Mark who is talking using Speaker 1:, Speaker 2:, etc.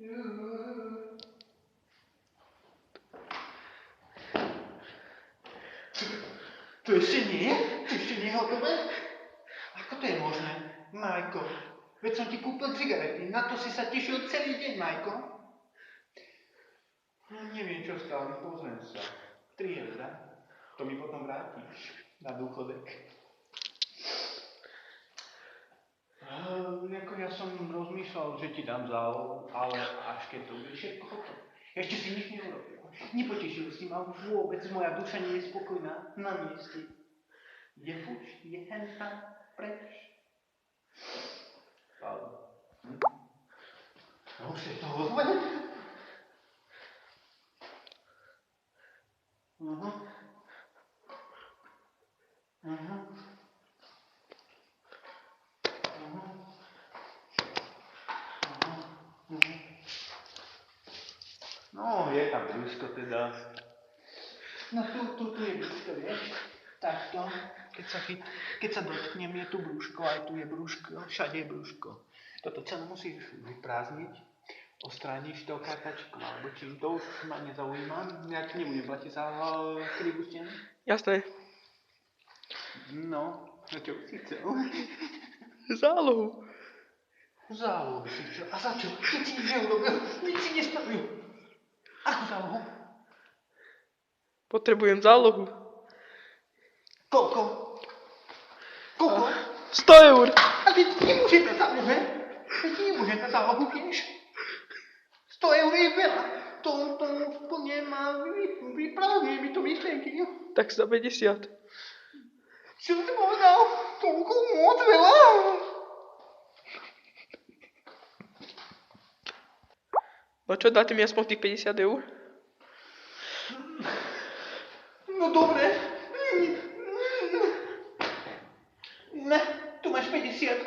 Speaker 1: To ešte nie je? To ešte nie je hotové? Ako to je možné? Majko, veď som ti kúpil cigarety, na to si sa tešil celý deň, Majko. No, neviem, čo stále, pozriem sa. 3 €. To mi potom vrátiš na dôchodek. Ako ja som rozmýšľal, že ti dám zálohu, ale až keď to bude všetko hotové. Ešte si nič neurobil. Nepotešil si ma vôbec, moja duša nie je spokojná na mieste. Je fuč, je henta, preč. No už je to hotové. No, je tam brúško teda. No tu je brúško, vieš? Takto, keď sa dotknem, je tu brúško, aj tu je brúško, všade je brúško. Toto celé musíš vyprázdniť, ostrániš to kartačku, alebo či to už ma nezaujíma, ja ti nebudem platiť za krivú stenu.
Speaker 2: Jasné.
Speaker 1: No, a čo by si chcel?
Speaker 2: Zálohu.
Speaker 1: Zálohu by si chcel. A za čo? Keď si nič neurobil, nič si nespravil. Akú zálohu?
Speaker 2: Potrebujem zálohu.
Speaker 1: Koľko? Koľko?
Speaker 2: 100 €.
Speaker 1: A ty nemôžeš na zálohu, he? Ty nemôžeš na zálohu, vieš? 100 € je veľa. To úplne ma vypravuje mi to myšlenky.
Speaker 2: Tak za 50.
Speaker 1: Čo si povedal? Toľko moc veľa?
Speaker 2: No čo, dáte mi aspoň tých 50 €?
Speaker 1: No dobre. Ne, tu máš 50.